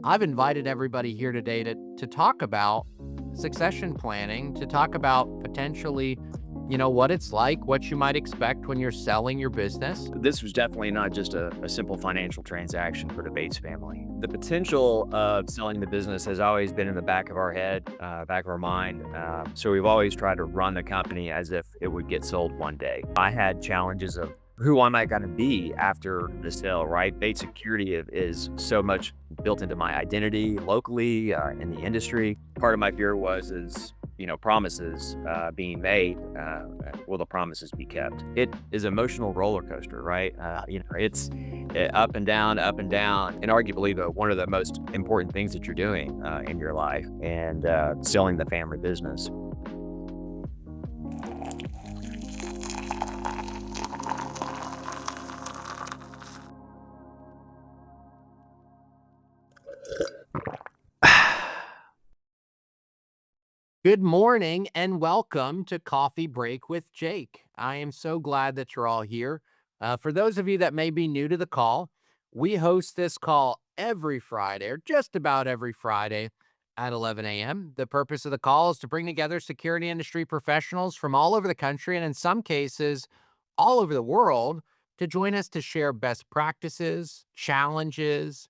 I've invited everybody here today to talk about succession planning, to talk about potentially, what it's like, what you might expect when you're selling your business. This was definitely not just a simple financial transaction for the Bates family. The potential of selling the business has always been in the back of our head, back of our mind. So we've always tried to run the company as if it would get sold one day. I had challenges of who am I going to be after the sale, right? Bates Security is so much built into my identity locally in the industry. Part of my fear was promises being made. Will the promises be kept? It is emotional roller coaster, right? It's up and down, and arguably one of the most important things that you're doing in your life, and selling the family business. Good morning and welcome to Coffee Break with Jake. I am so glad that you're all here. For those of you that may be new to the call, we host this call every Friday, or just about every Friday at 11 a.m. The purpose of the call is to bring together security industry professionals from all over the country, and in some cases, all over the world, to join us to share best practices, challenges,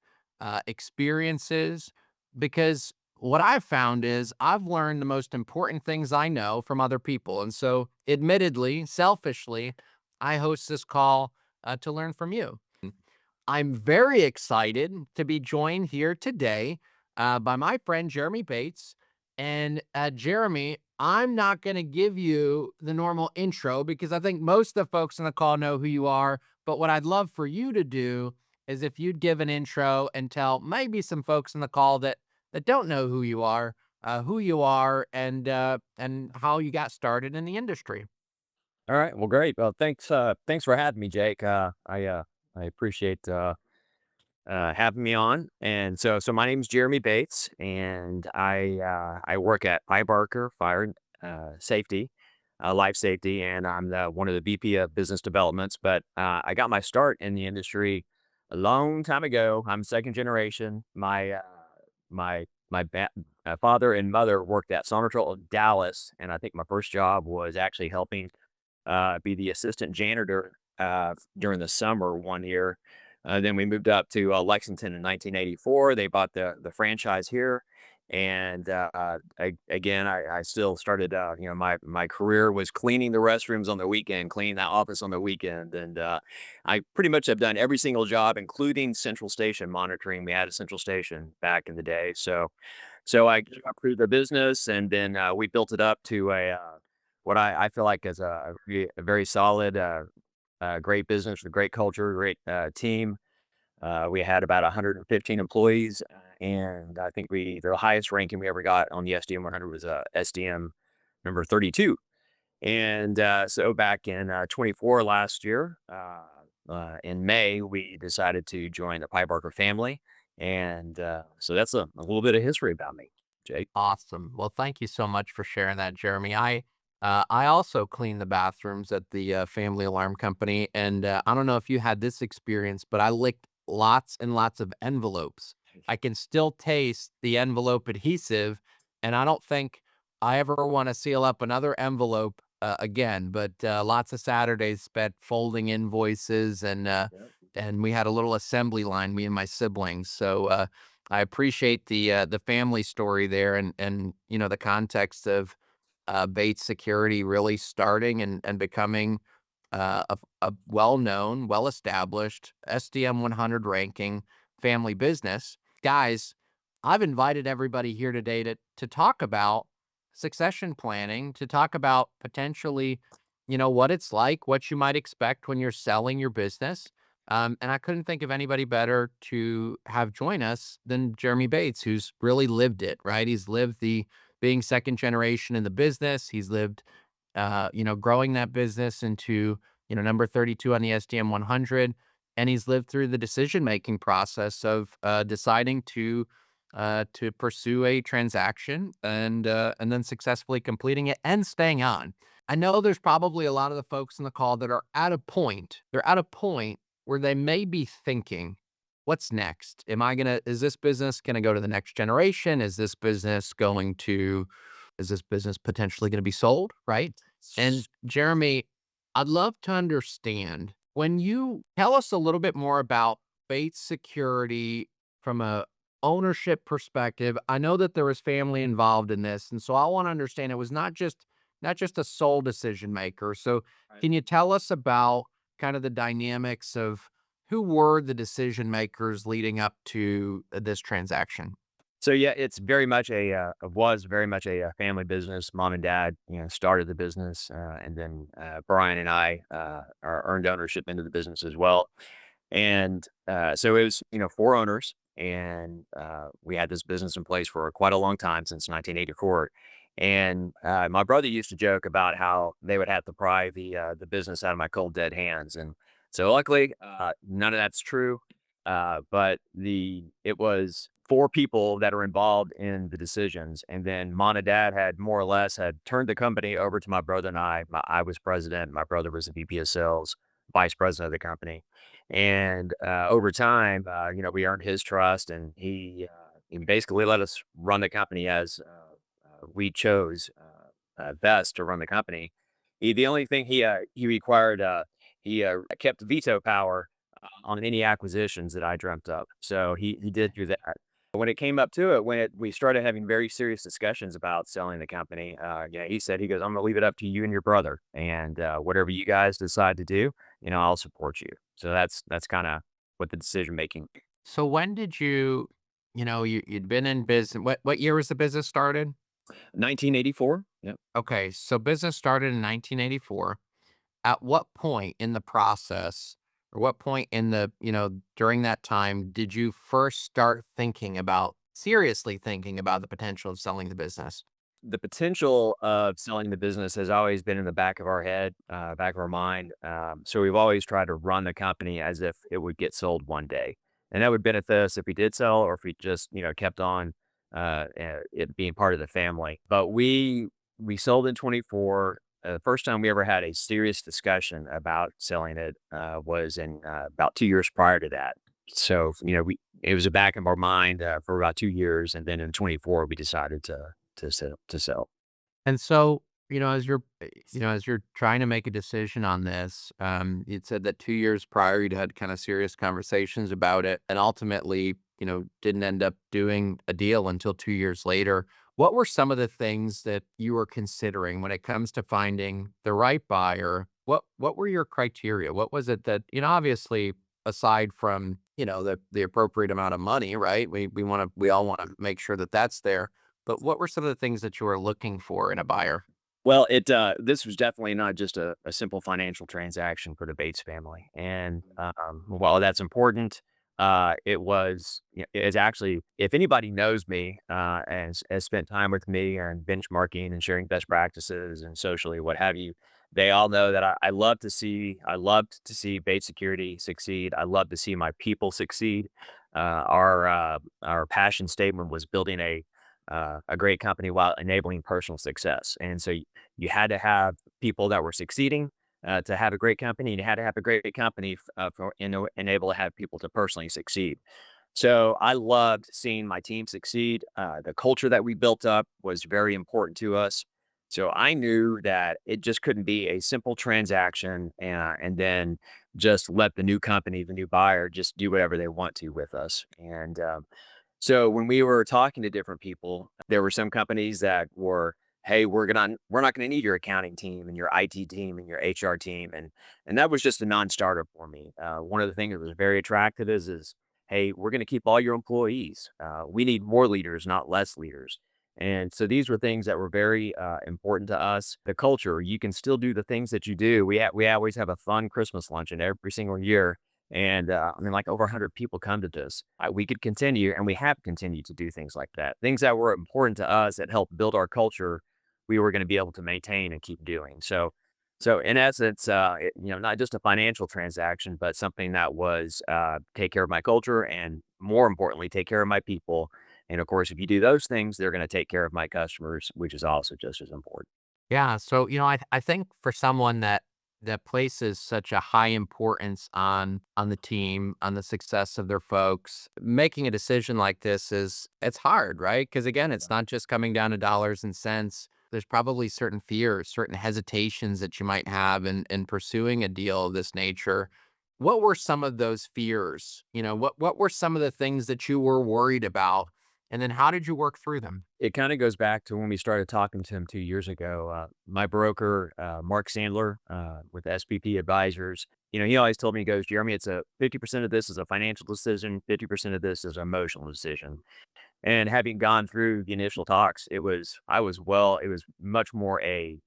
experiences, because what I've found is I've learned the most important things I know from other people. And so, admittedly, selfishly, I host this call to learn from you. I'm very excited to be joined here today by my friend Jeremy Bates. And Jeremy, I'm not going to give you the normal intro because I think most of the folks on the call know who you are. But what I'd love for you to do is if you'd give an intro and tell maybe some folks on the call that don't know who you are, and how you got started in the industry. All right. Well, great. Well, thanks for having me, Jake. I appreciate having me on. And so my name's Jeremy Bates, and I work at Pye Barker Fire Safety, Life Safety, and I'm one of the VP of Business Developments. But I got my start in the industry a long time ago. I'm second generation. My father and mother worked at Sonatrol Dallas, and I think my first job was actually helping be the assistant janitor during the summer one year. Then we moved up to Lexington in 1984. They bought the franchise here, and again, I still started. My career was cleaning the restrooms on the weekend, cleaning that office on the weekend, and I pretty much have done every single job, including central station monitoring. We had a central station back in the day, so I grew the business, and then we built it up to what I feel like is a very solid, great business with great culture, great team. We had about 115 employees, and I think the highest ranking we ever got on the SDM 100 was SDM number 32. And so back in 24 last year, in May, we decided to join the Pye Barker family. And so that's a little bit of history about me, Jake. Awesome. Well, thank you so much for sharing that, Jeremy. I also clean the bathrooms at the family alarm company, and I don't know if you had this experience, but I licked lots and lots of envelopes. I can still taste the envelope adhesive, and I don't think I ever want to seal up another envelope again. But lots of Saturdays spent folding invoices, and we had a little assembly line, me and my siblings. So I appreciate the family story there, and the context of Bates Security really starting and becoming a well-known, well-established SDM 100 ranking family business. Guys, I've invited everybody here today to talk about succession planning, to talk about potentially, what it's like, what you might expect when you're selling your business. And I couldn't think of anybody better to have join us than Jeremy Bates, who's really lived it, right? He's lived the being second generation in the business. He's lived, growing that business into, number 32 on the SDM 100. And he's lived through the decision-making process of deciding to pursue a transaction and then successfully completing it and staying on. I know there's probably a lot of the folks in the call that are at a point. They're at a point where they may be thinking, what's next? Is this business gonna go to the next generation? Is this business potentially gonna be sold, right? And Jeremy, I'd love to understand when you tell us a little bit more about Bates Security from a ownership perspective. I know that there was family involved in this, and so I want to understand it was not just a sole decision maker. So Right. can you tell us about kind of the dynamics of who were the decision makers leading up to this transaction? So yeah, it's very much it was very much a family business. Mom and dad, started the business, and then Brian and I earned ownership into the business as well. And so it was, four owners, and we had this business in place for quite a long time, since 1984. And my brother used to joke about how they would have to pry the business out of my cold dead hands. And so luckily, none of that's true. But it was four people that are involved in the decisions, and then mom and dad had more or less had turned the company over to my brother and I. I was president, my brother was the VP of sales, vice president of the company. And over time, we earned his trust, and he basically let us run the company as we chose best to run the company. The only thing he required, he kept veto power on any acquisitions that I dreamt up. So he did do that. When it came up to it, we started having very serious discussions about selling the company, he said, he goes, "I'm gonna leave it up to you and your brother, and whatever you guys decide to do, I'll support you." So that's kind of what the decision making. So when did you'd been in business. What year was the business started? 1984. Yep. Okay, so business started in 1984. At what point in the process, or what point in during that time did you first start seriously thinking about the potential of selling the business? The potential of selling the business has always been in the back of our head, back of our mind. So we've always tried to run the company as if it would get sold one day, and that would benefit us if we did sell, or if we just kept on it being part of the family. But we sold in 24. The first time we ever had a serious discussion about selling it was in about 2 years prior to that. So we it was a back of our mind for about 2 years, and then in 24 we decided to sell. And so, as you're trying to make a decision on this, you'd said that 2 years prior, you'd had kind of serious conversations about it, and ultimately, didn't end up doing a deal until 2 years later. What were some of the things that you were considering when it comes to finding the right buyer? What were your criteria? What was it that, obviously, aside from, the appropriate amount of money, right? We all wanna make sure that that's there, but what were some of the things that you were looking for in a buyer? Well, this was definitely not just a simple financial transaction for the Bates family, and, while that's important, it's actually, if anybody knows me, and has spent time with me and benchmarking and sharing best practices and socially, what have you, they all know that I loved to see Bates Security succeed. I love to see my people succeed. Our passion statement was building a great company while enabling personal success, and so you had to have people that were succeeding to have a great company, and you had to have a great company enable to have people to personally succeed. So I loved seeing my team succeed. The culture that we built up was very important to us. So I knew that it just couldn't be a simple transaction, and then just let the new company, the new buyer, just do whatever they want to with us. And so when we were talking to different people, there were some companies that were, "Hey, we're not gonna need your accounting team and your IT team and your HR team," and that was just a non-starter for me. One of the things that was very attractive is, "Hey, we're gonna keep all your employees. We need more leaders, not less leaders." And so these were things that were very important to us. The culture, you can still do the things that you do. We always have a fun Christmas luncheon every single year, and, like over 100 people come to this. We could continue, and we have continued to do things like that. Things that were important to us that helped build our culture, we were gonna be able to maintain and keep doing. So in essence, not just a financial transaction, but something that was, take care of my culture, and more importantly, take care of my people. And of course, if you do those things, they're gonna take care of my customers, which is also just as important. Yeah, so, I think for someone that that places such a high importance on the team, on the success of their folks. Making a decision like this is it's hard, right? Because again, it's not just coming down to dollars and cents. There's probably certain fears, certain hesitations that you might have in pursuing a deal of this nature. What were some of those fears? What were some of the things that you were worried about? And then how did you work through them? It kinda goes back to when we started talking to him 2 years ago. My broker, Mark Sandler, with SPP Advisors, he always told me, he goes, "Jeremy, it's a 50% of this is a financial decision, 50% of this is an emotional decision." And having gone through the initial talks, it was much more a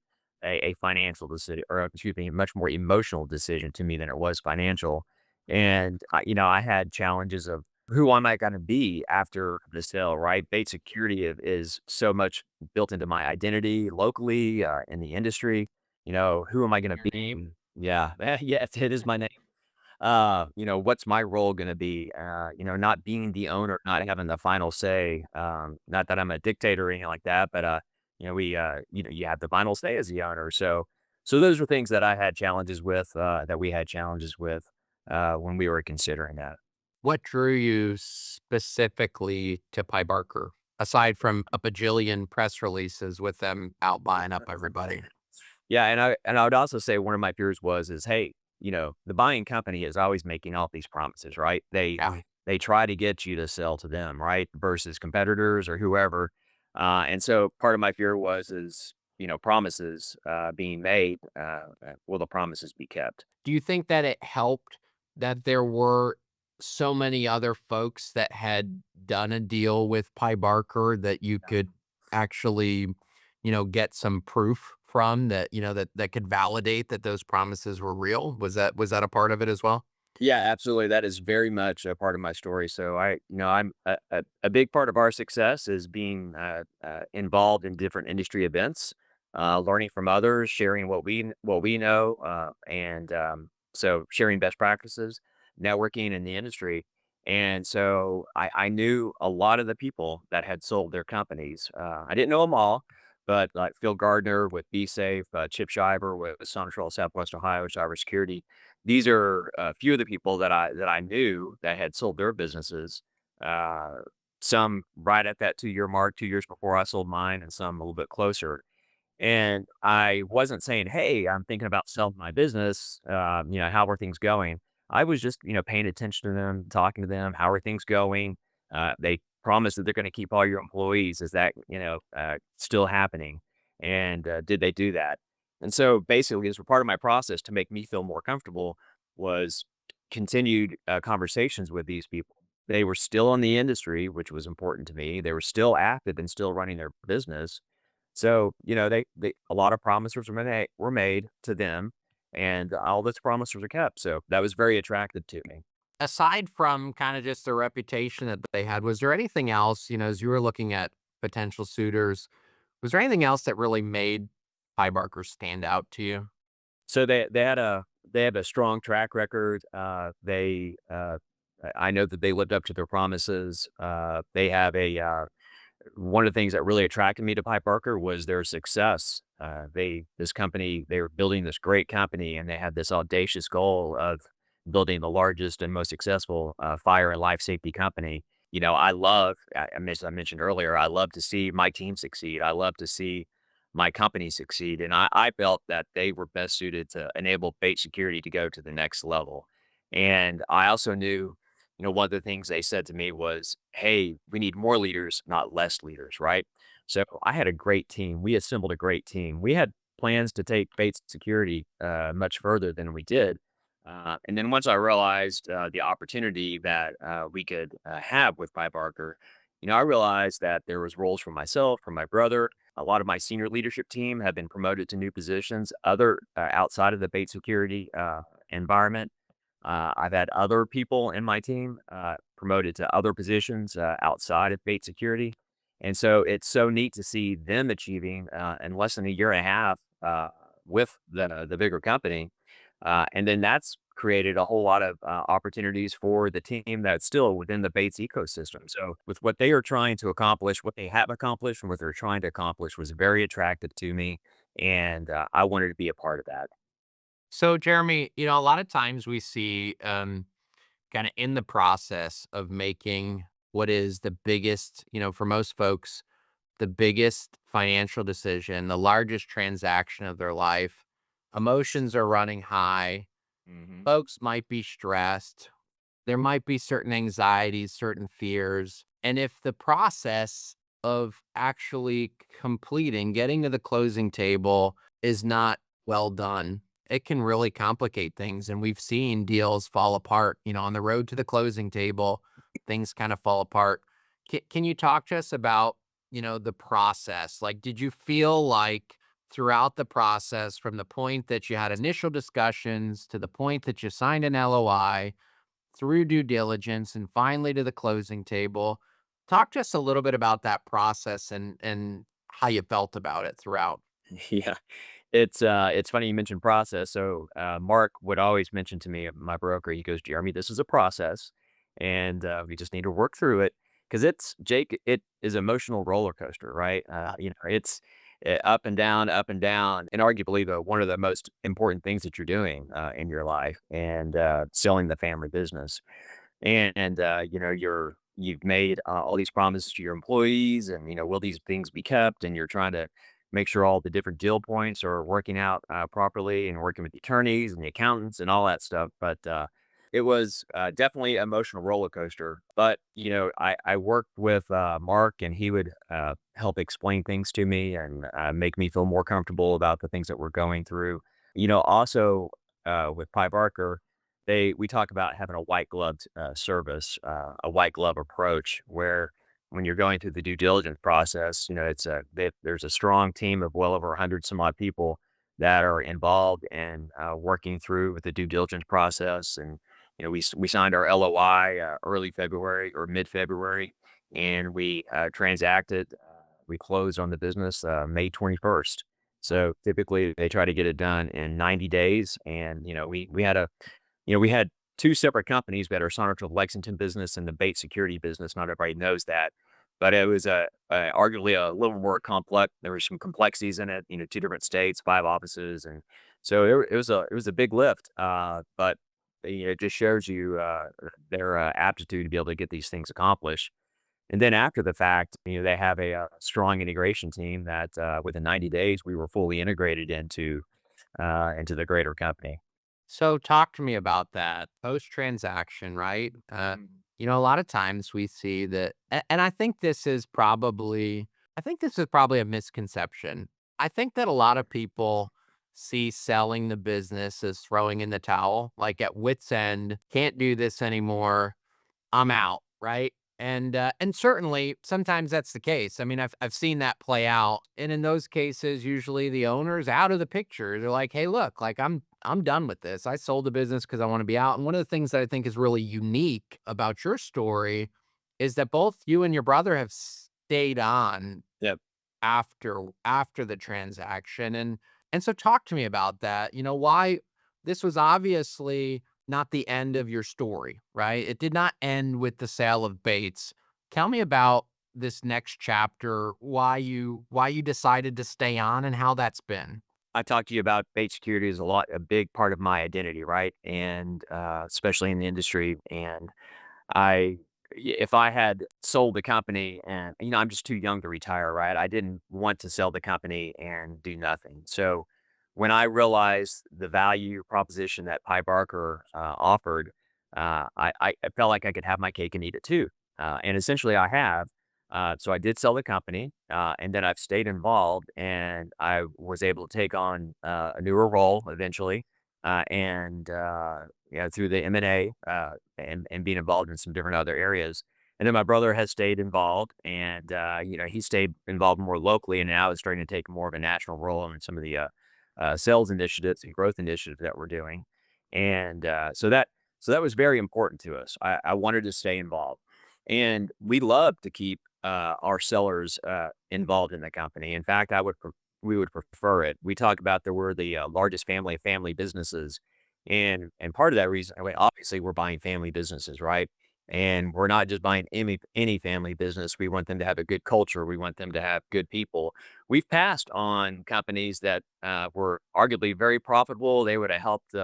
financial decision, or excuse me, much more emotional decision to me than it was financial. And I had challenges of who am I going to be after the sale, right? Bait security is so much built into my identity locally, in the industry. Who am I going to Your be? name? Yeah, yes, it is my name. What's my role gonna be? Not being the owner, not having the final say. Not that I'm a dictator or anything like that, but you have the final say as the owner. So those are things that I had challenges with, that we had challenges with, when we were considering that. What drew you specifically to Pye Barker, aside from a bajillion press releases with them out buying up everybody? Yeah, and I would also say one of my fears is, hey, the buying company is always making all these promises, right? Yeah. They try to get you to sell to them, right? Versus competitors or whoever. And so part of my fear is, promises being made. Will the promises be kept? Do you think that it helped that there were so many other folks that had done a deal with Pye Barker that you could actually, get some proof from that, that could validate that those promises were real? Was that a part of it as well? Yeah, absolutely. That is very much a part of my story. So I'm a big part of our success is being involved in different industry events, learning from others, sharing what we know, and so sharing best practices, networking in the industry. And so I knew a lot of the people that had sold their companies. I didn't know them all, but like Phil Gardner with Be Safe, Chip Shiver with Sonatrol Southwest Ohio Cybersecurity. These are a few of the people that I knew that had sold their businesses, uh, some right at that 2-year mark, 2 years before I sold mine, and some a little bit closer. And I wasn't saying, "Hey, I'm thinking about selling my business. How are things going?" I was just, paying attention to them, talking to them. How are things going? They promised that they're going to keep all your employees. Is that, still happening? And did they do that? And so basically, as a part of my process to make me feel more comfortable was continued conversations with these people. They were still in the industry, which was important to me. They were still active and still running their business, so, they a lot of promises were made to them, and all those promises were kept, so that was very attractive to me. Aside from kinda just the reputation that they had, was there anything else, as you were looking at potential suitors, was there anything else that really made Pye Barker stand out to you? So they have a strong track record, I know that they lived up to their promises, they have one of the things that really attracted me to Pye Barker was their success. This company, they were building this great company, and they had this audacious goal of building the largest and most successful fire and life safety company. As I mentioned earlier, I love to see my team succeed. I love to see my company succeed, and I felt that they were best suited to enable bait security to go to the next level. And I also knew, one of the things they said to me was, "Hey, we need more leaders, not less leaders," right? So I had a great team. We assembled a great team. We had plans to take Bates Security much further than we did. And then once I realized the opportunity that we could have with Pye Barker, I realized that there was roles for myself, for my brother. A lot of my senior leadership team have been promoted to new positions, other outside of the Bates Security environment. I've had other people in my team promoted to other positions outside of Bait Security. And so it's so neat to see them achieving in less than a year and a half with the bigger company. And then that's created a whole lot of opportunities for the team that's still within the Bates ecosystem. So with what they are trying to accomplish, what they have accomplished, and what they're trying to accomplish was very attractive to me. And I wanted to be a part of that. So, Jeremy, a lot of times we see kind of in the process of making what is the biggest, for most folks, the biggest financial decision, the largest transaction of their life, emotions are running high. Mhm. Folks might be stressed. There might be certain anxieties, certain fears. And if the process of actually completing, getting to the closing table is not well done, it can really complicate things. And we've seen deals fall apart, on the road to the closing table, things kind of fall apart. Can you talk to us about, the process? Like, did you feel like throughout the process, from the point that you had initial discussions to the point that you signed an LOI, through due diligence and finally to the closing table. Talk to us a little bit about that process and how you felt about it throughout. Yeah. It's funny you mentioned process. So, Mark would always mention to me, my broker, he goes, "Jeremy, this is a process, and, we just need to work through it because it is emotional roller coaster, right? It's, up and down, and arguably one of the most important things that you're doing, in your life and, selling the family business. You've made, all these promises to your employees and, will these things be kept? And you're trying to make sure all the different deal points are working out, properly and working with the attorneys and the accountants and all that stuff. But, it was, definitely an emotional roller coaster. But, I worked with, Mark and he would, help explain things to me and, make me feel more comfortable about the things that we're going through. Also, with Pye Barker, we talk about having a white gloved, service, a white glove approach where when you're going through the due diligence process, there's a strong team of well over 100 some odd people that are involved in, working through with the due diligence process. And, we signed our LOI, early February or mid-February, and we, transacted, we closed on the business, May 21st. So typically they try to get it done in 90 days. And, we had 2 separate companies that are Sonatrach Lexington business and the Bait Security business. Not everybody knows that, but it was arguably a little more complex. There were some complexities in it, 2 different states, 5 offices, and so it was a big lift, but, it just shows you, their, aptitude to be able to get these things accomplished. And then after the fact, they have a, strong integration team that, within 90 days, we were fully integrated into the greater company. So talk to me about that post transaction, right? A lot of times we see that, and I think this is probably a misconception. I think that a lot of people see selling the business as throwing in the towel, like at wit's end, can't do this anymore. I'm out, right? And certainly sometimes that's the case. I mean, I've seen that play out, and in those cases, usually the owner's out of the picture. They're like, "Hey, look, like I'm done with this. I sold the business because I want to be out." And one of the things that I think is really unique about your story is that both you and your brother have stayed on Yep. after the transaction, and so talk to me about that. Why this was obviously not the end of your story, right? It did not end with the sale of Bates. Tell me about this next chapter, why you decided to stay on and how that's been. I talked to you about bait security is a big part of my identity, right? And, especially in the industry. And I if I had sold the company and, I'm just too young to retire, right? I didn't want to sell the company and do nothing. So when I realized the value proposition that Pye Barker, offered, I felt like I could have my cake and eat it too. And essentially I have. So I did sell the company, and then I've stayed involved and I was able to take on, a newer role eventually. And, through the M&A, and being involved in some different other areas. And then my brother has stayed involved and, he stayed involved more locally and now is starting to take more of a national role in some of the, sales initiatives and growth initiatives that we're doing. And, so that was very important to us. I wanted to stay involved. And we love to keep, our sellers, involved in the company. In fact, we would prefer it. We talk about that we're the, largest family of family businesses, and part of that reason, I mean, obviously, we're buying family businesses, right? And we're not just buying any family business. We want them to have a good culture. We want them to have good people. We've passed on companies that were arguably very profitable. They would have helped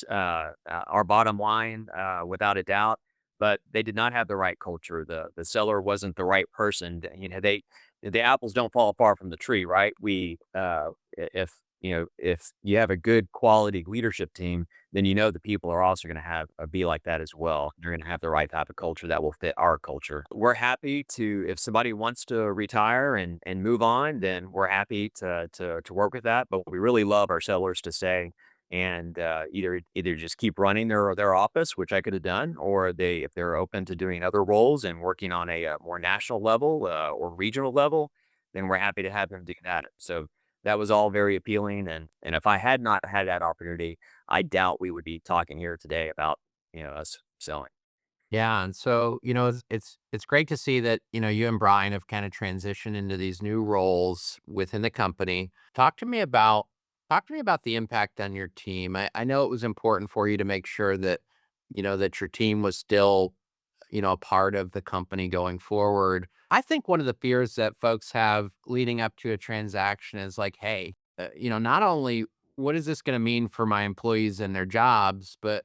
our bottom line without a doubt, but they did not have the right culture. The seller wasn't the right person. You know, the apples don't fall far from the tree, right? If if you have a good quality leadership team, then you know the people are also gonna have be like that as well. They're gonna have the right type of culture that will fit our culture. We're happy to if somebody wants to retire and move on, then we're happy to work with that, but we really love our sellers to stay and, either just keep running their office, which I could have done, or if they're open to doing other roles and working on a, more national level, or regional level, then we're happy to have them do that. So, that was all very appealing, and if I had not had that opportunity, I doubt we would be talking here today about, us selling. Yeah, and so, it's great to see that, you and Brian have kinda transitioned into these new roles within the company. Talk to me about the impact on your team. I know it was important for you to make sure that, that your team was still, a part of the company going forward. I think one of the fears that folks have leading up to a transaction is like, "Hey, not only what is this gonna mean for my employees and their jobs, but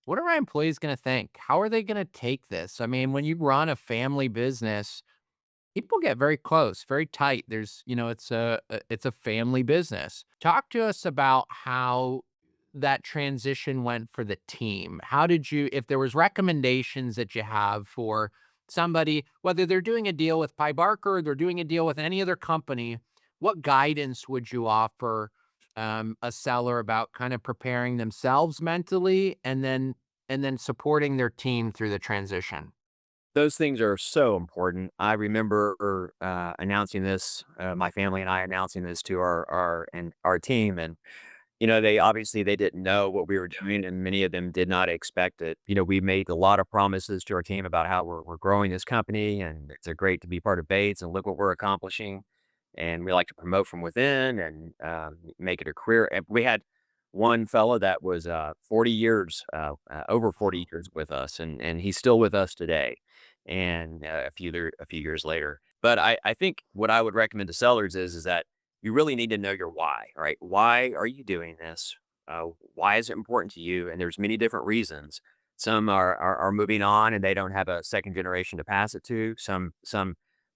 what are my employees gonna think? How are they gonna take this?" I mean, when you run a family business, people get very close, very tight. It's a family business. Talk to us about how that transition went for the team. How did you if there was recommendations that you have for somebody, whether they're doing a deal with Pye Barker or they're doing a deal with any other company, what guidance would you offer a seller about kind of preparing themselves mentally and then supporting their team through the transition? Those things are so important. I remember, announcing this, my family and I announcing this to our team, and they didn't know what we were doing, and many of them did not expect it. We made a lot of promises to our team about how we're growing this company, and it's a great to be part of Bates, and look what we're accomplishing. And we like to promote from within and make it a career. And we had one fella that was 40 years, over 40 years with us, and he's still with us today, and a few years later. But I think what I would recommend to sellers is that you really need to know your why, right? Why are you doing this? Why is it important to you? And there's many different reasons. Some are moving on and they don't have a second generation to pass it to.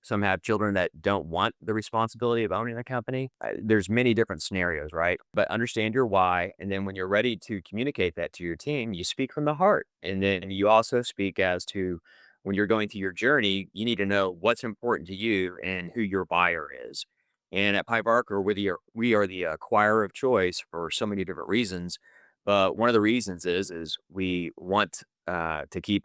Some have children that don't want the responsibility of owning a company. There's many different scenarios, right? But understand your why, and then when you're ready to communicate that to your team, you speak from the heart, and then you also speak as to when you're going through your journey, you need to know what's important to you and who your buyer is. And at Pye Barker, we are the acquirer of choice for so many different reasons. But one of the reasons is we want to keep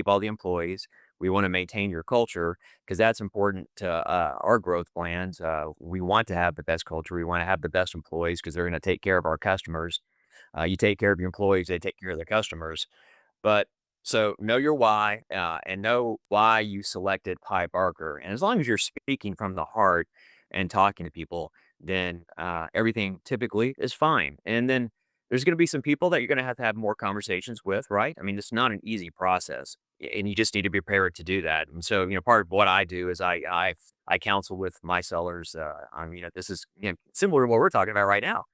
all the employees. We want to maintain your culture because that's important to our growth plans. We want to have the best culture. We want to have the best employees because they're going to take care of our customers. You take care of your employees, they take care of the customers. But so know your why, and know why you selected Pye Barker. And as long as you're speaking from the heart and talking to people, then everything typically is fine. And then there's going to be some people that you're going to have more conversations with, right? I mean, it's not an easy process, and you just need to be prepared to do that. And so, part of what I do is I counsel with my sellers. This is similar to what we're talking about right now,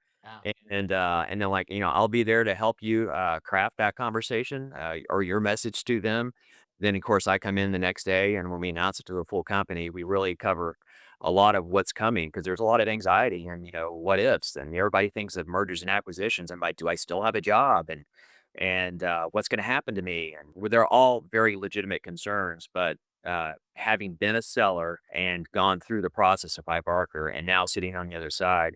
Yeah. and then, like, I'll be there to help you, craft that conversation, or your message to them. Then, of course, I come in the next day, and when we announce it to the full company, we really cover a lot of what's coming because there's a lot of anxiety and, what ifs, and everybody thinks of mergers and acquisitions and like, do I still have a job? And what's gonna happen to me? And well, they're all very legitimate concerns, but, having been a seller and gone through the process of Pye Barker and now sitting on the other side,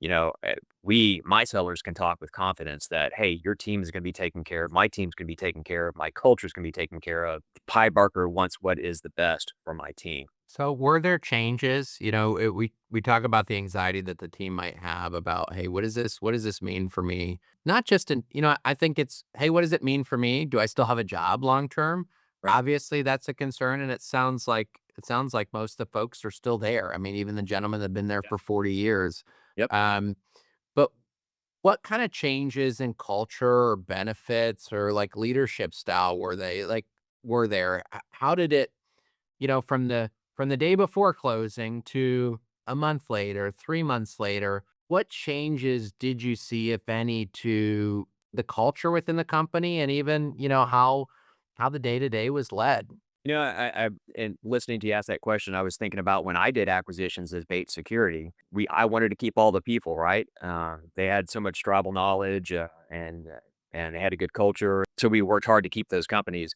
my sellers can talk with confidence that, hey, your team is going to be taken care of. My team's going to be taken care of. My culture is going to be taken care of. Pye Barker wants what is the best for my team. So were there changes? We talk about the anxiety that the team might have about, hey, what does this mean for me? Not just I think it's, hey, what does it mean for me? Do I still have a job long term? Right. Obviously, that's a concern, and it sounds like most of the folks are still there. I mean, even the gentlemen that have been there Yeah. for 40 years. Yep. Um, but what kind of changes in culture or benefits or like leadership style were they like? were there? How did it, from the day before closing to a month later, 3 months later, what changes did you see, if any, to the culture within the company and even, how the day-to-day was led? In listening to you ask that question, I was thinking about when I did acquisitions as bait security. I wanted to keep all the people, right? They had so much tribal knowledge, and they had a good culture, so we worked hard to keep those companies.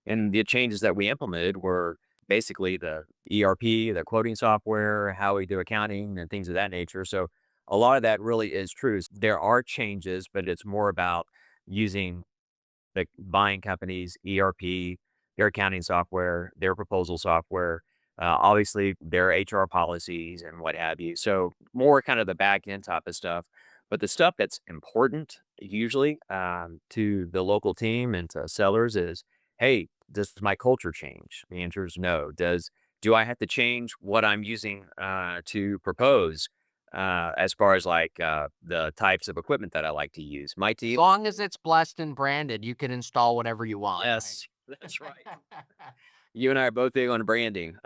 And the changes that we implemented were basically the ERP, the quoting software, how we do accounting, and things of that nature. So a lot of that really is true. There are changes, but it's more about using the buying companies, ERP, their accounting software, their proposal software, obviously their HR policies and what have you. So more kind of the back end type of stuff. But the stuff that's important usually to the local team and to sellers is, hey, does my culture change? The answer is no. Do I have to change what I'm using to propose as far as like the types of equipment that I like to use? My As team. long as it's blessed and branded, you can install whatever you want, right? Yes, that's right. You and I are both big on branding.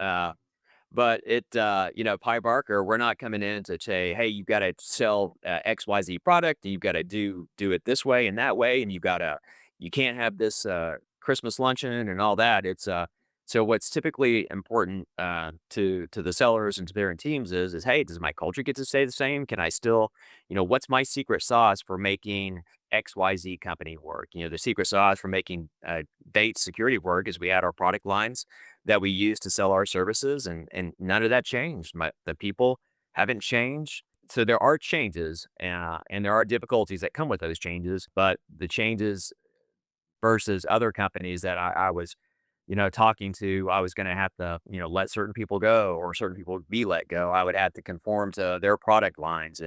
But Pye Barker, we're not coming in to say, hey, you've got to sell XYZ product, and you've got to do it this way and that way, and you can't have this Christmas luncheon and all that. So what's typically important to the sellers and to their teams is hey, does my culture get to stay the same? Can I still, what's my secret sauce for making XYZ company work? The secret sauce for making date security work is we had our product lines that we use to sell our services, and none of that changed. The people haven't changed. So there are changes, and there are difficulties that come with those changes, but the changes versus other companies that I was, talking to, I was gonna have to, let certain people go or certain people be let go. I would have to conform to their product lines,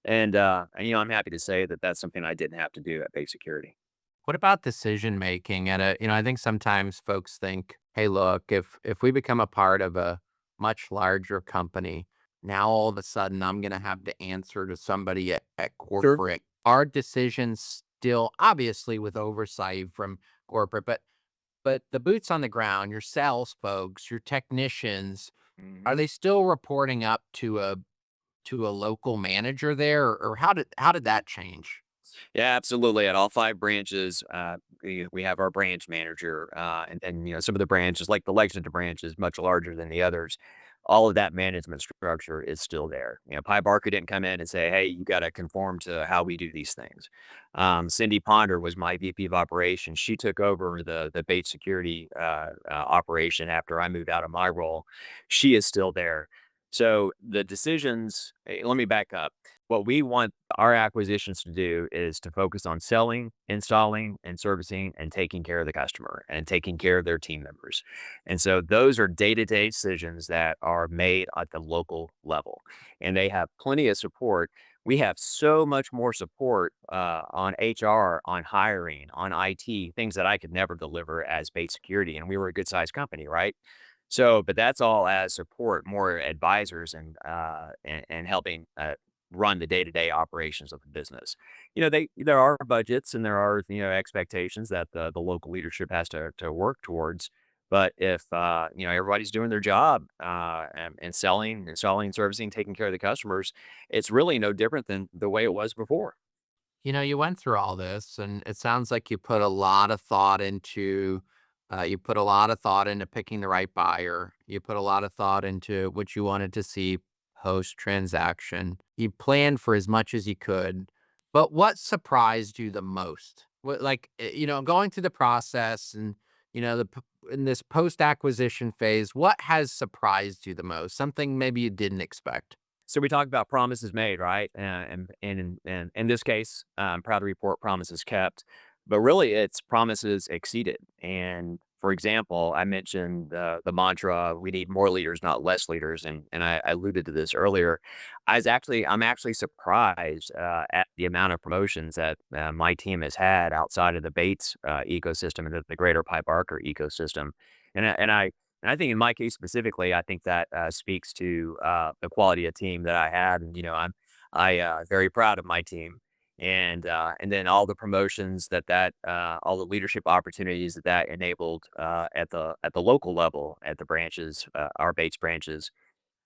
and I'm happy to say that that's something I didn't have to do at Base Security. What about decision making? I think sometimes folks think, "Hey, look, if we become a part of a much larger company, now all of a sudden I'm going to have to answer to somebody at Sure. corporate." Our decisions still, obviously, with oversight from corporate, but the boots on the ground, your sales folks, your technicians, are Mhm. they still reporting up to a local manager there, or how did that change? Yeah, absolutely. At all 5 branches, we have our branch manager, and some of the branches, like the Lexington branch, is much larger than the others. All of that management structure is still there. Pye Barker didn't come in and say, "Hey, you got to conform to how we do these things." Cindy Ponder was my VP of operations. She took over the bait security operation after I moved out of my role. She is still there. So the decisions. Let me back up. What we want our acquisitions to do is to focus on selling, installing, and servicing, and taking care of the customer and taking care of their team members. And so those are day-to-day decisions that are made at the local level, and they have plenty of support. We have so much more support on HR, on hiring, on IT, things that I could never deliver as bait security. And we were a good sized company, right? So, but that's all as support, more advisors and helping run the day-to-day operations of the business. There are budgets and there are expectations that the local leadership has to work towards. But if everybody's doing their job and selling, installing, servicing, taking care of the customers, it's really no different than the way it was before. You went through all this, and it sounds like you put a lot of thought into picking the right buyer. You put a lot of thought into what you wanted to see post transaction. You planned for as much as you could. But what surprised you the most? Going through the process and, in this post acquisition phase, what has surprised you the most? Something maybe you didn't expect. So we talked about promises made, right? And in this case, I'm proud to report promises kept, but really it's promises exceeded. And for example, I mentioned the mantra, we need more leaders, not less leaders. And I alluded to this earlier. I'm actually surprised at the amount of promotions that my team has had outside of the Bates ecosystem and the greater Pye Barker ecosystem. And I, and I and I think in my case specifically, I think that speaks to the quality of team that I had. And very proud of my team. and then all the promotions all the leadership opportunities that enabled at the local level at the branches, our base branches.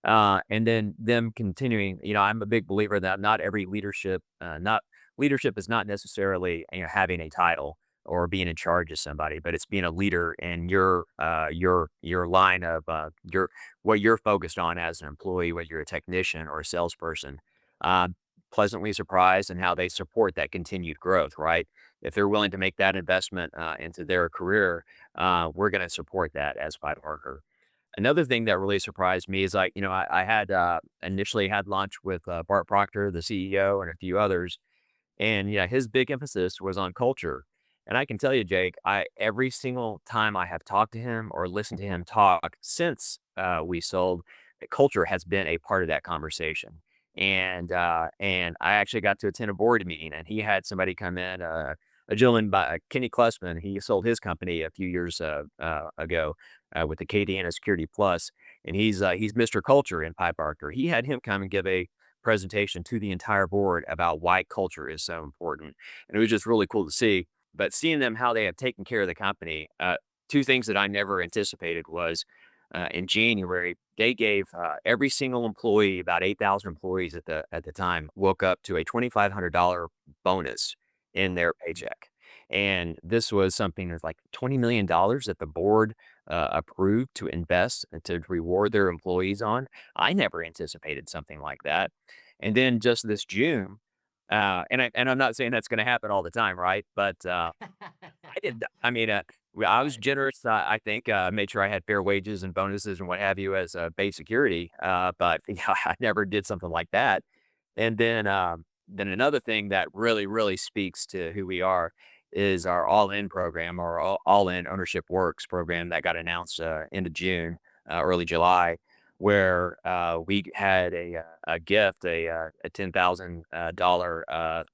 And then them continuing, I'm a big believer that not every leadership, not leadership is not necessarily having a title or being in charge of somebody, but it's being a leader in your line of your what you're focused on as an employee, whether you're a technician or a salesperson. Uh, Pleasantly surprised in how they support that continued growth, right? If they're willing to make that investment into their career, we're going to support that as Pye Barker. Another thing that really surprised me is like, I had initially had lunch with Bart Proctor, the CEO, and a few others, and yeah, his big emphasis was on culture. And I can tell you, Jake, I every single time I have talked to him or listened to him talk since we sold, culture has been a part of that conversation. And I actually got to attend a board meeting, and he had somebody come in, a gentleman by Kenny Klessman. He sold his company a few years ago with the Acadiana Security Plus, and he's Mr. Culture in Pye Barker. He had him come and give a presentation to the entire board about why culture is so important. And it was just really cool to see. But seeing them how they have taken care of the company, two things that I never anticipated was in January they gave every single employee, about 8,000 employees at the time, woke up to a $2,500 bonus in their paycheck. And this was something that's like $20 million that the board approved to invest and to reward their employees on. I never anticipated something like that. And then just this June, and I'm not saying that's going to happen all the time, right? But I did. I mean, I was Right. generous. I think made sure I had fair wages and bonuses and what have you as base security. But I never did something like that. And then another thing that really, really speaks to who we are is our all-in program, or all-in ownership works program that got announced end of June, early July, where we had a gift, a $10,000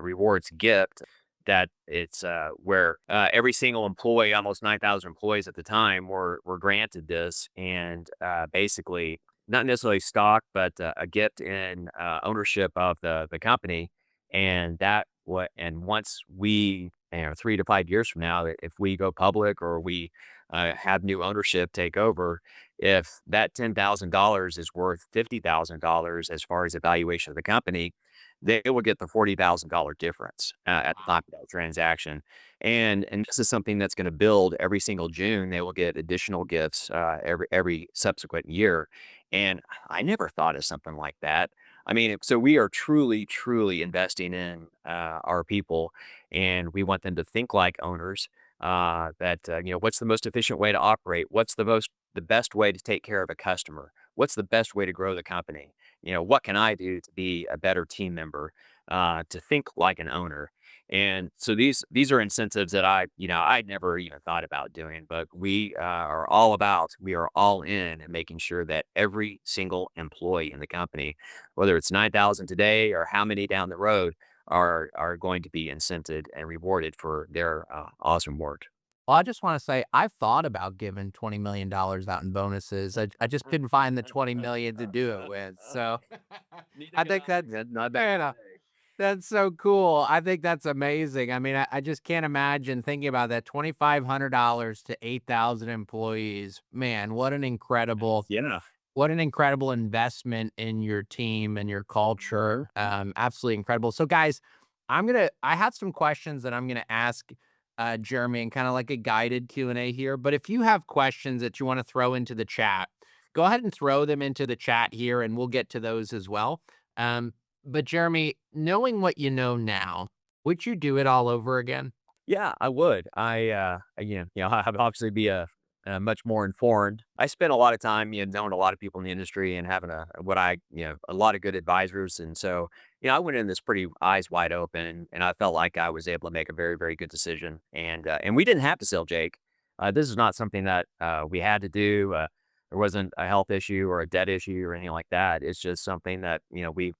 rewards gift that it's where every single employee, almost 9,000 employees at the time, were granted this, and basically not necessarily stock, but a gift in ownership of the company. And once we, 3 to 5 years from now, if we go public or we have new ownership take over, if that $10,000 is worth $50,000 as far as the valuation of the company, they will get the $40,000 difference at the Wow. time of that transaction. And this is something that's going to build every single June. They will get additional gifts every subsequent year. And I never thought of something like that. I mean, so we are truly, truly investing in our people, and we want them to think like owners. What's the most efficient way to operate? What's the best way to take care of a customer? What's the best way to grow the company? What can I do to be a better team member, to think like an owner? And so these are incentives that I'd never even thought about doing, but we are all in and making sure that every single employee in the company, whether it's 9,000 today or how many down the road, are going to be incented and rewarded for their awesome work. Well, I just wanna say I've thought about giving $20 million out in bonuses. I just couldn't find the 20 million to do it with, so Neither I could think I. that's Not back you in the know, day. that's so cool. I think that's amazing. I mean, I just can't imagine thinking about that $2,500 to 8,000 employees. Man, Yeah. what an incredible investment in your team and your culture. Absolutely incredible. So, guys, I had some questions that I'm gonna ask Jeremy and kind of like a guided Q&A here. But if you have questions that you want to throw into the chat, go ahead and throw them into the chat here, and we'll get to those as well. But Jeremy, knowing what you know now, would you do it all over again? Yeah, I would. I'd obviously be a much more informed. I spent a lot of time, knowing a lot of people in the industry and having a lot of good advisors. And so, I went in this pretty eyes wide open, and I felt like I was able to make a very, very good decision. And we didn't have to sell Jake. This is not something that we had to do. There wasn't a health issue or a debt issue or anything like that. It's just something that, we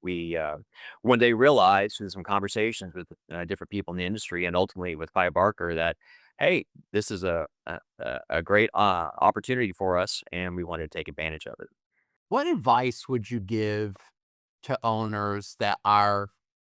one day realized through some conversations with different people in the industry, and ultimately with Pye Barker, that hey, this is a great opportunity for us, and we wanted to take advantage of it. What advice would you give to owners that are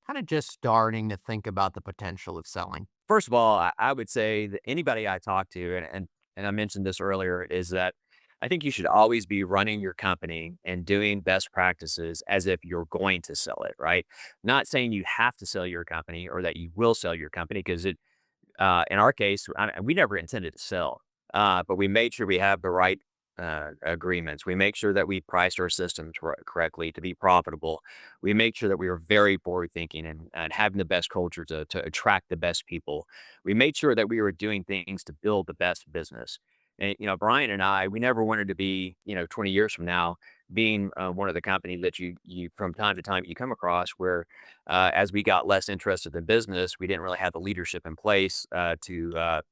kind of just starting to think about the potential of selling? First of all, I would say that anybody I talk to, and I mentioned this earlier, is that I think you should always be running your company and doing best practices as if you're going to sell it, right? Not saying you have to sell your company or that you will sell your company because in our case, we never intended to sell, but we made sure we have the right agreements. We make sure that we priced our systems correctly to be profitable. We make sure that we were very forward thinking and having the best culture to attract the best people. We made sure that we were doing things to build the best business. And, Brian and I, we never wanted to be, 20 years from now, being one of the companies that you from time to time you come across where as we got less interested in business, we didn't really have the leadership in place to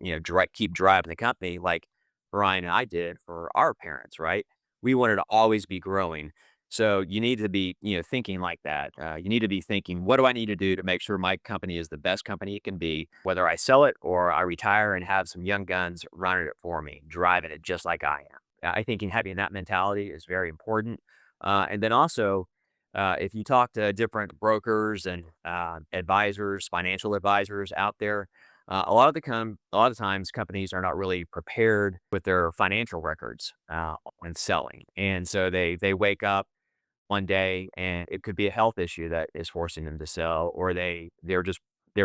keep driving the company like Brian and I did for our parents. Right? We wanted to always be growing. So you need to be, thinking like that. You need to be thinking, what do I need to do to make sure my company is the best company it can be, whether I sell it or I retire and have some young guns running it for me, driving it just like I am. I think in having that mentality is very important. And then also, if you talk to different brokers and advisors, financial advisors out there, a lot of times companies are not really prepared with their financial records when selling, and so they wake up one day and it could be a health issue that is forcing them to sell, or they're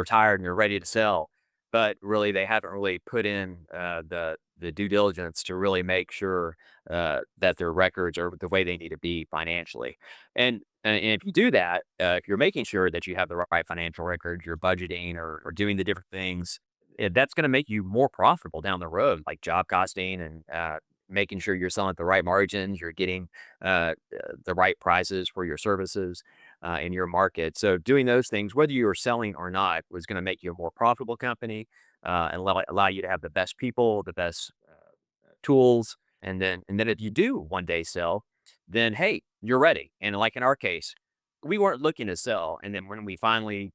tired and they're ready to sell, but really they haven't really put in the due diligence to really make sure that their records are the way they need to be financially. And if you do that, if you're making sure that you have the right financial records, you're budgeting or doing the different things, that's going to make you more profitable down the road, like job costing and making sure you're selling at the right margins, you're getting the right prices for your services in your market. So doing those things, whether you are selling or not, was going to make you a more profitable company and allow you to have the best people, the best tools, and then if you do one day sell, then hey, you're ready. And like in our case, we weren't looking to sell, and then when we finally,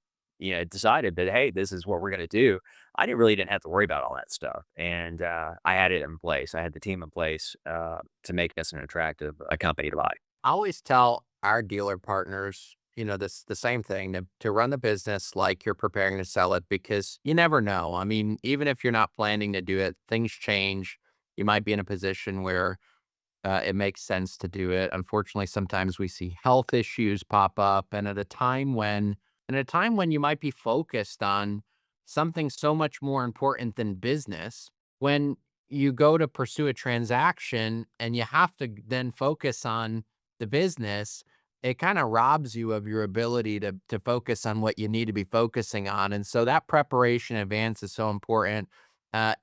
decided that hey, this is what we're gonna do, I didn't have to worry about all that stuff, and I had it in place. I had the team in place to make us an attractive a company to buy. I always tell our dealer partners, this the same thing to run the business like you're preparing to sell it because you never know. I mean, even if you're not planning to do it, things change. You might be in a position where it makes sense to do it. Unfortunately, sometimes we see health issues pop up, and at a time when you might be focused on something so much more important than business, when you go to pursue a transaction and you have to then focus on the business, it kind of robs you of your ability to focus on what you need to be focusing on. And so that preparation in advance is so important. I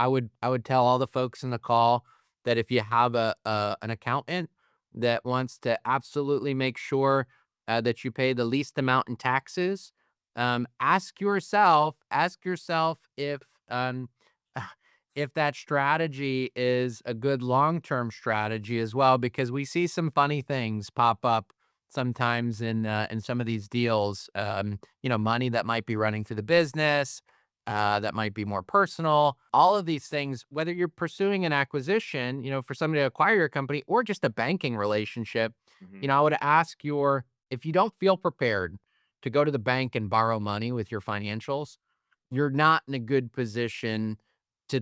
would tell all the folks in the call that if you have an accountant that wants to absolutely make sure that you pay the least amount in taxes, ask yourself um, if that strategy is a good long-term strategy as well, because we see some funny things pop up sometimes in some of these deals. Money that might be running through the business, that might be more personal. All of these things, whether you're pursuing an acquisition, for somebody to acquire your company or just a banking relationship, Mhm. I would ask if you don't feel prepared to go to the bank and borrow money with your financials, you're not in a good position to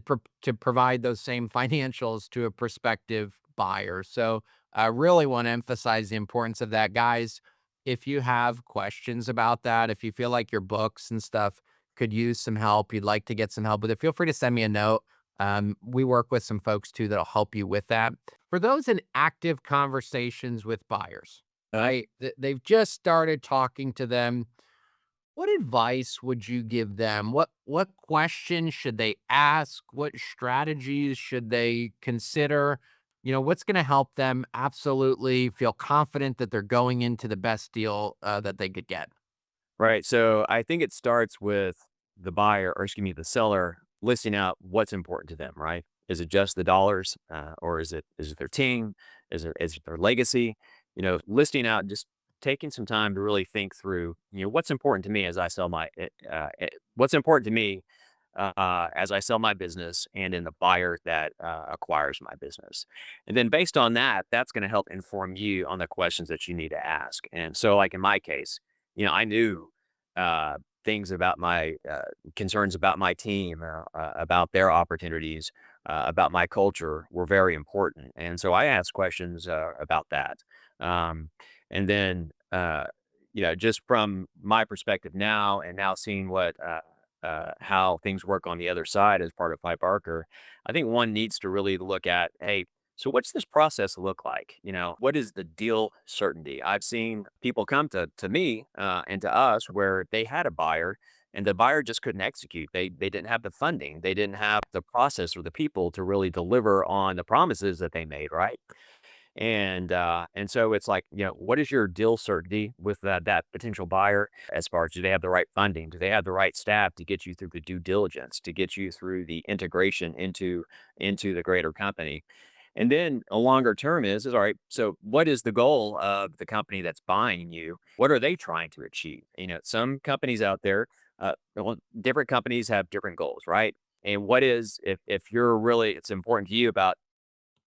provide those same financials to a prospective buyer. So I really want to emphasize the importance of that, guys. If you have questions about that, if you feel like your books and stuff could use some help, you'd like to get some help with it, feel free to send me a note. We work with some folks too that'll help you with that. For those in active conversations with buyers, Uh, right? They've just started talking to them. What advice would you give them? What questions should they ask? What strategies should they consider? What's going to help them absolutely feel confident that they're going into the best deal that they could get? Right. So I think it starts with the buyer, or excuse me, the seller listing out what's important to them, right? Is it just the dollars, or is it their team? Is it their legacy? Listing out, just taking some time to really think through, what's important to me as I sell what's important to me as I sell my business and in the buyer that acquires my business. And then based on that, that's going to help inform you on the questions that you need to ask. And so, like in my case, I knew things about my concerns about my team, about their opportunities, about my culture were very important. And so I asked questions about that. Um, and then, just from my perspective now, and now seeing how things work on the other side as part of Pye Barker, I think one needs to really look at, hey, so what's this process look like? What is the deal certainty? I've seen people come to me and to us where they had a buyer and the buyer just couldn't execute. They didn't have the funding. They didn't have the process or the people to really deliver on the promises that they made, right? And so it's like, what is your deal certainty with that potential buyer as far as do they have the right funding? Do they have the right staff to get you through the due diligence, to get you through the integration into the greater company? And then a longer term is all right. So what is the goal of the company that's buying you? What are they trying to achieve? Some companies out there, well, different companies have different goals, right? And what is if you're really it's important to you about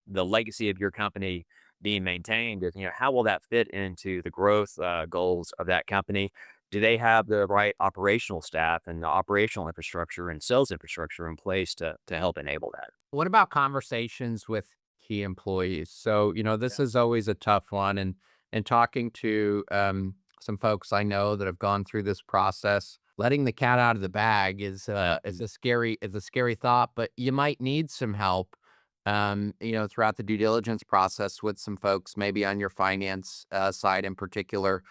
the legacy of your company being maintained is, how will that fit into the growth goals of that company? Do they have the right operational staff and the operational infrastructure and sales infrastructure in place to help enable that? What about conversations with key employees? So, this Yeah. is always a tough one. And talking to some folks I know that have gone through this process, letting the cat out of the bag is a scary thought, but you might need some help throughout the due diligence process with some folks, maybe on your finance side in particular.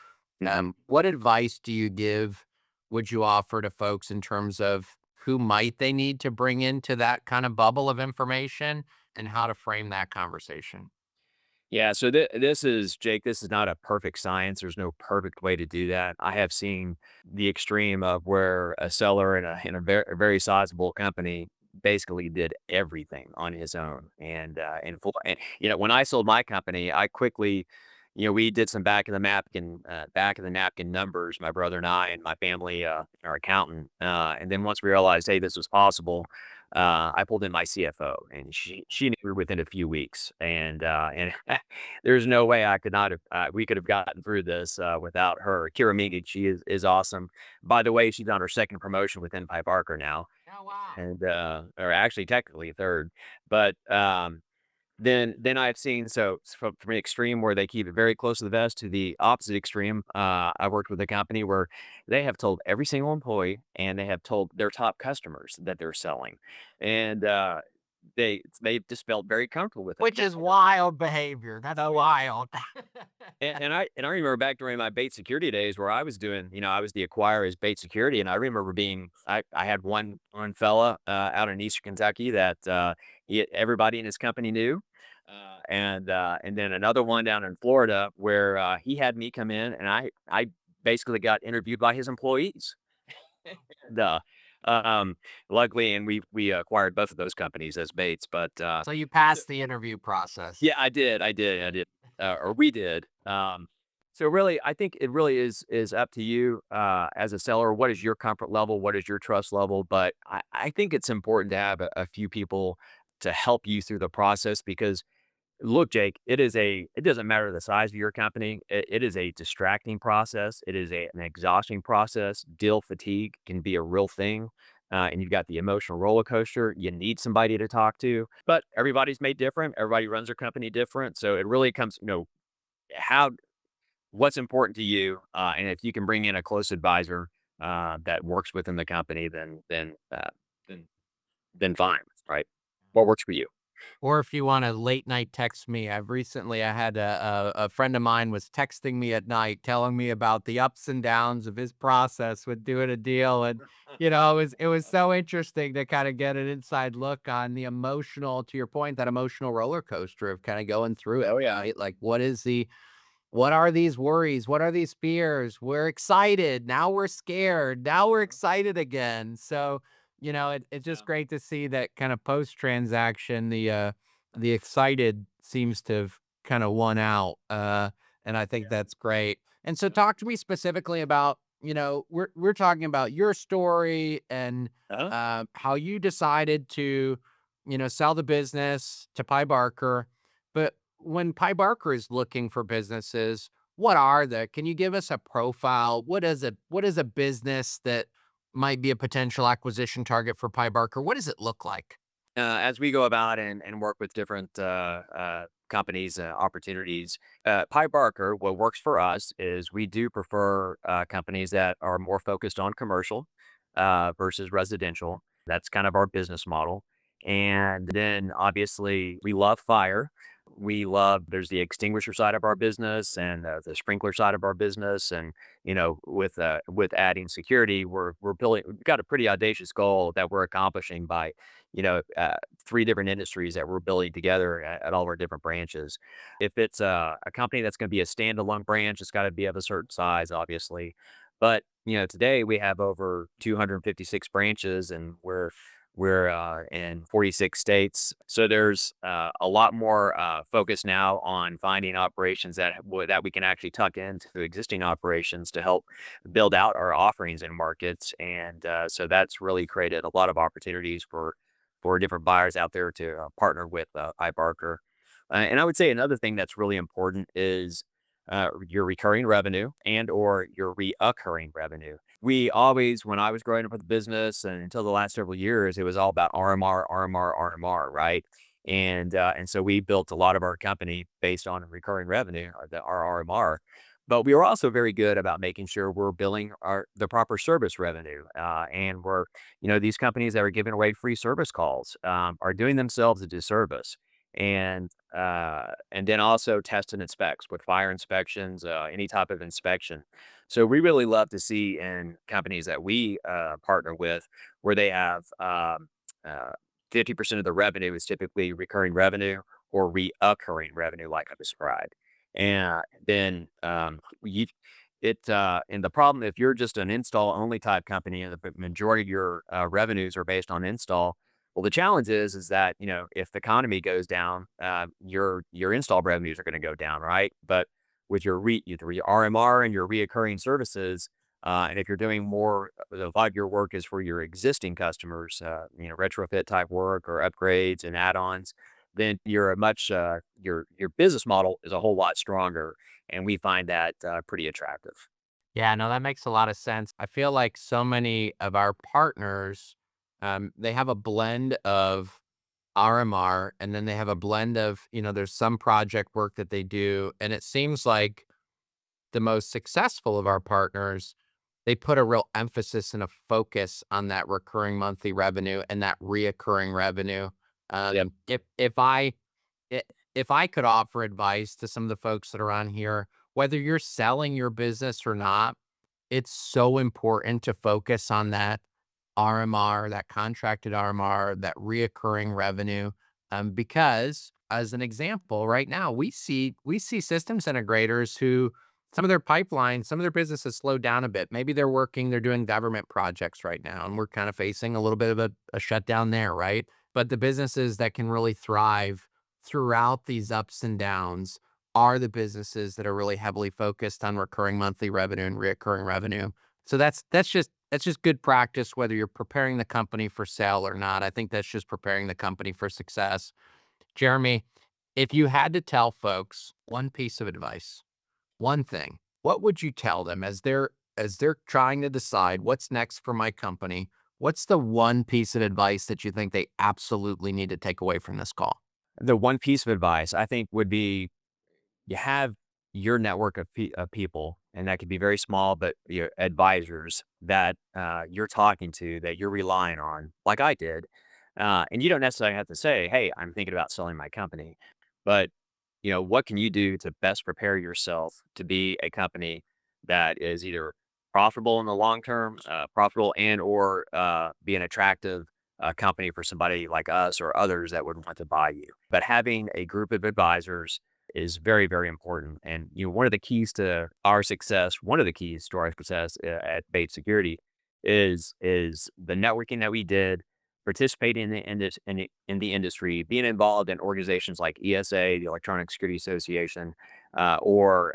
Mhm. What advice do you give would you offer to folks in terms of who might they need to bring into that kind of bubble of information and how to frame that conversation? Yeah, so this is Jake. This is not a perfect science. There's no perfect way to do that. I have seen the extreme of where a seller in a very sizable company basically did everything on his own. And when I sold my company, I quickly, we did some back of the napkin numbers. My brother and I and my family, our accountant, and then once we realized, hey, this was possible, I pulled in my CFO, and she knew within a few weeks, and there's no way I could not have we could have gotten through this without her. Kira Mingy, she is awesome. By the way, she's on her second promotion within Pye Barker now, Oh, wow. and or actually technically third, but then I've seen from an extreme where they keep it very close to the vest to the opposite extreme. I worked with a company where they have told every single employee and they have told their top customers that they're selling, and they just felt very comfortable with it. Which is wild behavior. That's wild. And I remember back during my Bait Security days where I was doing, I was the acquirer as Bait Security, and I remember I had one fella out in Eastern Kentucky that everybody in his company knew, and then another one down in Florida where he had me come in, and I basically got interviewed by his employees. The luckily, and we acquired both of those companies as Bates, but So you passed the interview process. yeah, I did, or we did. So really, I think it really is up to you as a seller. What is your comfort level? What is your trust level? But I think it's important to have a few people to help you through the process because look, Jake, it doesn't matter the size of your company. It is a distracting process. It is an exhausting process. Deal fatigue can be a real thing. And you've got the emotional roller coaster. You need somebody to talk to, but everybody's made different. Everybody runs their company different. So it really comes, how, what's important to you. And if you can bring in a close advisor that works within the company, then, then fine. Right. What works for you? Or if you wanna late night text me, I had a friend of mine was texting me at night telling me about the ups and downs of his process with doing a deal, and, it was so interesting to kinda get an inside look on the emotional to your point, that emotional roller coaster of kinda going through it, Oh yeah. right? Like, what are these worries? What are these fears? We're excited. Now we're scared. Now we're excited again. So, it's just great to see that kind of post transaction, the excited seems to have kind of won out. And I think that's great. And so Yeah. talk to me specifically about, we're talking about your story and Uh-huh. how you decided to, sell the business to Pye Barker. But when Pye Barker is looking for businesses, what are the can you give us a profile? What is a business that might be a potential acquisition target for Pye Barker? What does it look like? As we go about and work with different companies, opportunities, Pye Barker, what works for us is we do prefer companies that are more focused on commercial versus residential. That's kind of our business model. And then obviously we love fire. We love there's the extinguisher side of our business and the sprinkler side of our business, and with adding security, we're building. We've got a pretty audacious goal that we're accomplishing by you know, uh, 3 different industries that we're building together at all of our different branches. If it's a company that's gonna be a standalone branch, it's gotta be of a certain size, obviously. But, today we have over 256 branches, and we're in 46 states. So there's a lot more focus now on finding operations that we can actually tuck into existing operations to help build out our offerings in markets. And so that's really created a lot of opportunities for different buyers out there to partner with Pye Barker. And I would say another thing that's really important is your recurring revenue and or your reoccurring revenue. We always, when I was growing up with the business and until the last several years, it was all about RMR, RMR, RMR, right? And so we built a lot of our company based on recurring revenue, or our RMR. But we were also very good about making sure we're billing the proper service revenue, and these companies that are giving away free service calls are doing themselves a disservice. And then also test and inspects with fire inspections, any type of inspection. So we really love to see in companies that we partner with where they have 50% of the revenue is typically recurring revenue or reoccurring revenue, like I described. And then and the problem if you're just an install only type company and the majority of your revenues are based on install, well, the challenge is that, if the economy goes down, your install revenues are going to go down, right? But with your RMR and your reoccurring services, and if you're doing more, a lot of your work is for your existing customers, retrofit type work or upgrades and add-ons, then you're a much your business model is a whole lot stronger, and we find that pretty attractive. Yeah, no, that makes a lot of sense. I feel like so many of our partners, they have a blend of RMR, and then they have a blend of, there's some project work that they do. And it seems like the most successful of our partners, they put a real emphasis and a focus on that recurring monthly revenue and that reoccurring revenue. Yep. I if I could offer advice to some of the folks that are on here, whether you're selling your business or not, it's so important to focus on that RMR, that contracted RMR, that reoccurring revenue, because as an example, right now we see systems integrators who some of their pipelines, some of their businesses slowed down a bit. Maybe they're doing government projects right now, and we're kind of facing a little bit of a shutdown there, right? But the businesses that can really thrive throughout these ups and downs are the businesses that are really heavily focused on recurring monthly revenue and reoccurring revenue. So that's just good practice, whether you're preparing the company for sale or not. I think that's just preparing the company for success. Jeremy, if you had to tell folks one piece of advice, one thing, what would you tell them as they're trying to decide what's next for my company? What's the one piece of advice that you think they absolutely need to take away from this call? The one piece of advice I think would be you have your network of people, and that could be very small, but your advisors that you're talking to, that you're relying on, like I did. And you don't necessarily have to say, "Hey, I'm thinking about selling my company," but what can you do to best prepare yourself to be a company that is either profitable in the long term, profitable and or be an attractive company for somebody like us or others that would want to buy you. But having a group of advisors is very, very important. And one of the keys to our success, one of the keys to our success at Bait Security is the networking that we did, participating in the industry, being involved in organizations like ESA, the Electronic Security Association, or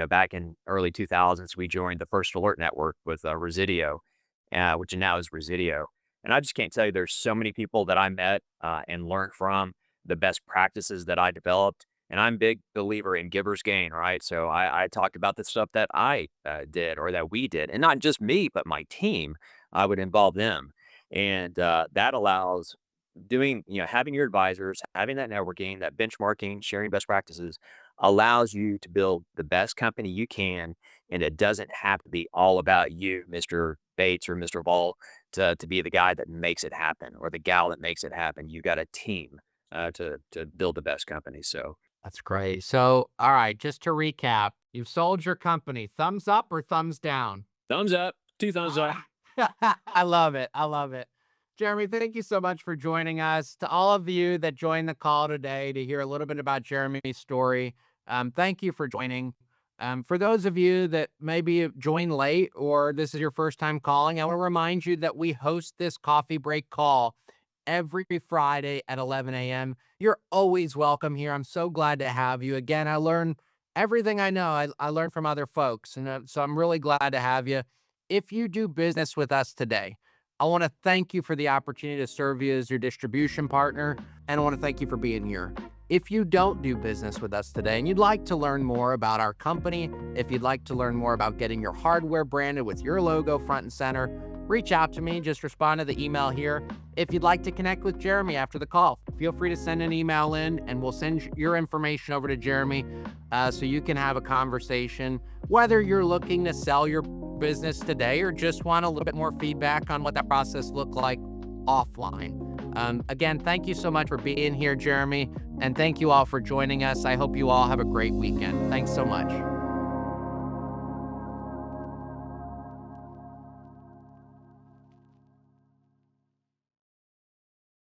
back in early 2000s, we joined the First Alert Network with Residio, which now is Residio. And I just can't tell you, there's so many people that I met and learned from, the best practices that I developed. And I'm a big believer in giver's gain, right? So I talked about the stuff that I did or that we did, and not just me, but my team. I would involve them, and that allows having your advisors, having that networking, that benchmarking, sharing best practices allows you to build the best company you can. And it doesn't have to be all about you, Mr. Bates or Mr. Ball, to be the guy that makes it happen or the gal that makes it happen. You got a team to build the best company. So That's great. So, all right, just to recap, you've sold your company. Thumbs up or thumbs down? thumbs up, two thumbs up. Ah, I love it. I love it. Jeremy, thank you so much for joining us. To all of you that joined the call today to hear a little bit about Jeremy's story, thank you for joining. For those of you that maybe have joined late or this is your first time calling, I want to remind you that we host this coffee break call every Friday at 11 a.m. You're always welcome here. I'm so glad to have you. Again, I learn everything I know. I learn from other folks. And so I'm really glad to have you. If you do business with us today, I want to thank you for the opportunity to serve you as your distribution partner. And I want to thank you for being here. If you don't do business with us today and you'd like to learn more about our company, if you'd like to learn more about getting your hardware branded with your logo front and center, reach out to me. Just respond to the email here. If you'd like to connect with Jeremy after the call, feel free to send an email in and we'll send your information over to Jeremy so you can have a conversation, whether you're looking to sell your business today or just want a little bit more feedback on what that process looked like offline. Again, thank you so much for being here, Jeremy, and thank you all for joining us. I hope you all have a great weekend. Thanks so much.